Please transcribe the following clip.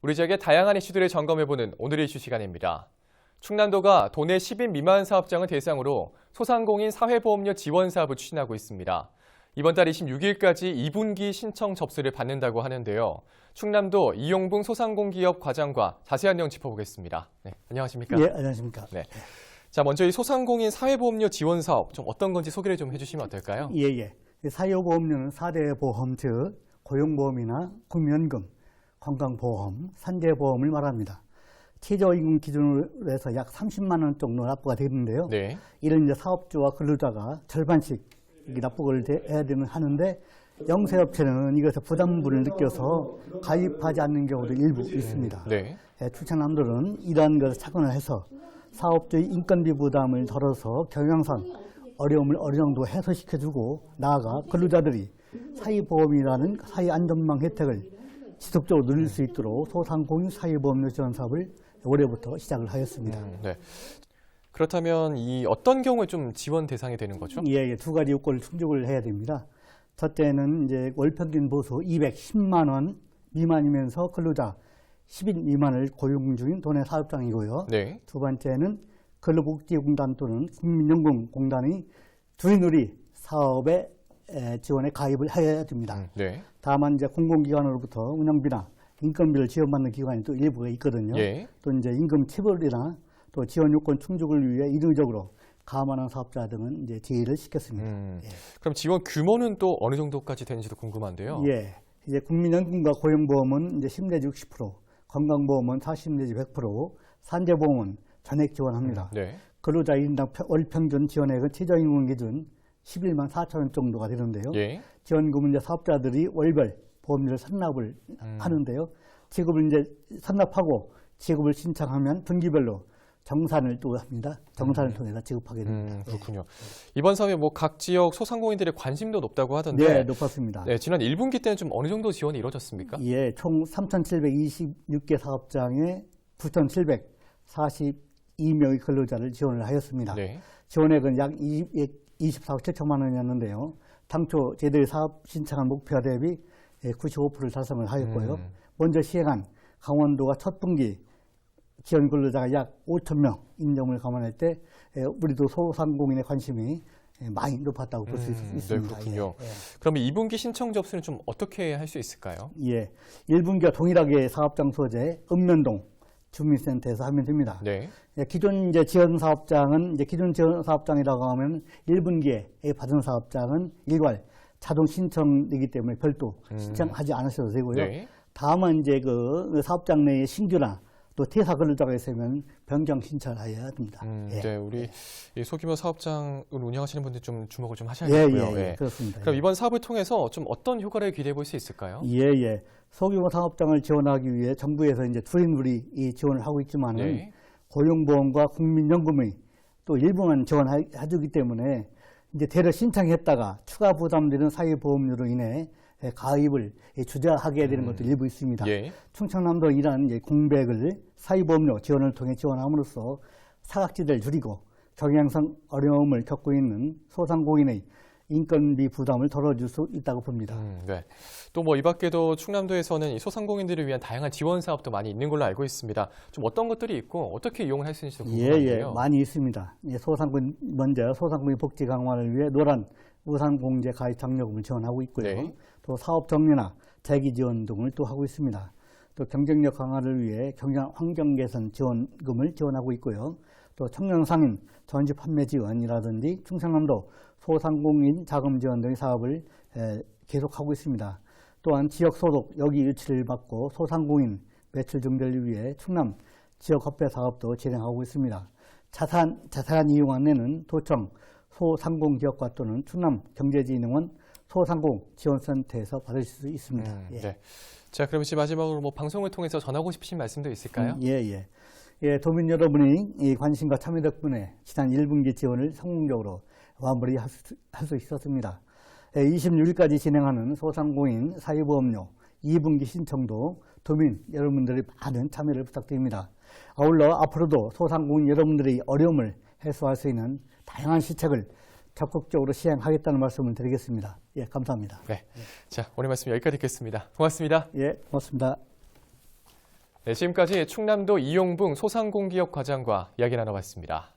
우리 지역의 다양한 이슈들을 점검해보는 오늘의 이슈 시간입니다. 충남도가 도내 10인 미만 사업장을 대상으로 소상공인 사회보험료 지원 사업을 추진하고 있습니다. 이번 달 26일까지 2분기 신청 접수를 받는다고 하는데요. 충남도 이용붕 소상공기업 과장과 자세한 내용 짚어보겠습니다. 네, 안녕하십니까? 예, 안녕하십니까? 네. 자, 먼저 이 소상공인 사회보험료 지원 사업 좀 어떤 건지 소개를 좀 해주시면 어떨까요? 예. 사회보험료는 4대 보험, 즉 고용보험이나 국민연금, 건강보험, 산재보험을 말합니다. 최저임금 기준으로 해서 약 30만 원 정도 납부가 되는데요. 네. 이런 이제 사업주와 근로자가 절반씩 납부를 해야 하는데 영세업체는 이것에 부담분을 느껴서 가입하지 않는 경우도 일부 있습니다. 네. 충청남도는 이러한 것을 착안을 해서 사업주의 인건비 부담을 덜어서 경영상 어려움을 어느 정도 해소시켜주고 나아가 근로자들이 사회보험이라는 사회안전망 혜택을 지속적으로 누릴 수 있도록 소상공인 사회보험료 지원 사업을 올해부터 시작을 하였습니다. 네. 그렇다면 이 어떤 경우에 좀 지원 대상이 되는 거죠? 예, 두 가지 요건을 충족을 해야 됩니다. 첫째는 이제 월 평균 보수 210만 원 미만이면서 근로자 10인 미만을 고용 중인 도내 사업장이고요. 네. 두 번째는 근로복지공단 또는 국민연금공단이 주인우리 사업에 지원에 가입을 해야 됩니다. 네. 다만 이제 공공기관으로부터 운영비나 인건비를 지원받는 기관이 또 일부가 있거든요. 예. 또 이제 임금 체불이나 또 지원 요건 충족을 위해 인위적으로 가만한 사업자 등은 이제 제의를 시켰습니다. 예. 그럼 지원 규모는 또 어느 정도까지 되는지도 궁금한데요. 예. 이제 국민연금과 고용보험은 이제 10 내지 60%, 건강보험은 40 내지 100%, 산재보험은 전액 지원합니다. 네. 근로자 1인당 월 평균 지원액은 최저임금 기준 11만 4천 원 정도가 되는데요. 예. 지원금은 이제 사업자들이 월별 보험료를 산납을 하는데요. 지급을 이제 산납하고 지급을 신청하면 분기별로 정산을 또 합니다. 정산을 통해서 지급하게 됩니다. 그렇군요. 이번 사업에 뭐 각 지역 소상공인들의 관심도 높다고 하던데. 네, 높았습니다. 네, 지난 1분기 때는 좀 어느 정도 지원이 이루어졌습니까? 예, 총 3,726개 사업장에 9,742명의 근로자를 지원을 하였습니다. 네. 지원액은 약 24억 7천만 원이었는데요. 당초 제도의 사업 신청한 목표 대비 95%를 달성을 하였고요. 먼저 시행한 강원도가 첫 분기 지원 근로자가 약 5천 명인 점을 감안할 때 우리도 소상공인의 관심이 많이 높았다고 볼 수 있습니다. 네, 그렇군요. 그럼 2분기 신청 접수는 좀 어떻게 할 수 있을까요? 예, 1분기와 동일하게 사업장 소재 읍면동 주민센터에서 하면 됩니다. 네. 기존 이제 지원 사업장은 이제 기존 지원 사업장이라고 하면 1분기에 받은 사업장은 일괄 자동 신청이기 때문에 별도 신청하지 않으셔도 되고요. 네. 다만 이제 그 사업장 내에 신규나 또 퇴사 근로자가 있으면 변경 신청을 해야 됩니다. 네, 우리 이 소규모 사업장을 운영하시는 분들 좀 주목을 좀 하셔야겠고요. 예, 그렇습니다. 그럼 이번 사업을 통해서 좀 어떤 효과를 기대해 볼 수 있을까요? 예. 소규모 사업장을 지원하기 위해 정부에서 이제 두린두리 이 지원을 하고 있지만은 네. 고용보험과 국민연금의 또 일부만 지원해주기 때문에 이제 대려 신청했다가 추가 부담되는 사회보험료로 인해 가입을 주저하게 되는 것도 일부 있습니다. 예. 충청남도 이러한 이제 공백을 사회보험료 지원을 통해 지원함으로써 사각지대를 줄이고 경영상 어려움을 겪고 있는 소상공인의 인건비 부담을 덜어줄 수 있다고 봅니다. 네. 또 뭐 이 밖에도 충남도에서는 이 소상공인들을 위한 다양한 지원 사업도 많이 있는 걸로 알고 있습니다. 좀 어떤 것들이 있고 어떻게 이용을 할 수 있는지도 궁금한데요. 많이 있습니다. 먼저 소상공인 복지 강화를 위해 노란 우산공제 가입 장려금을 지원하고 있고요. 네. 또 사업 정리나 재기 지원 등을 또 하고 있습니다. 또 경쟁력 강화를 위해 경영 환경 개선 지원금을 지원하고 있고요. 또 청년 상인 전시 판매 지원이라든지 충청남도 소상공인 자금 지원 등의 사업을 계속하고 있습니다. 또한 지역 소득 여기 유치를 받고 소상공인 매출 증대를 위해 충남 지역 화폐 사업도 진행하고 있습니다. 자산 이용 안내는 도청 소상공기업과 또는 충남 경제진흥원 소상공 지원센터에서 받으실 수 있습니다. 네. 자, 그럼 이제 마지막으로 뭐 방송을 통해서 전하고 싶으신 말씀도 있을까요? 도민 여러분의 이 관심과 참여 덕분에 지난 1분기 지원을 성공적으로 마무리할 수 있었습니다. 26일까지 진행하는 소상공인 사회보험료 2분기 신청도 도민 여러분들의 많은 참여를 부탁드립니다. 아울러 앞으로도 소상공인 여러분들의 어려움을 해소할 수 있는 다양한 시책을 적극적으로 시행하겠다는 말씀을 드리겠습니다. 감사합니다. 네. 자, 오늘 말씀 여기까지 듣겠습니다. 고맙습니다. 고맙습니다. 네, 지금까지 충남도 이용붕 소상공기업 과장과 이야기 나눠봤습니다.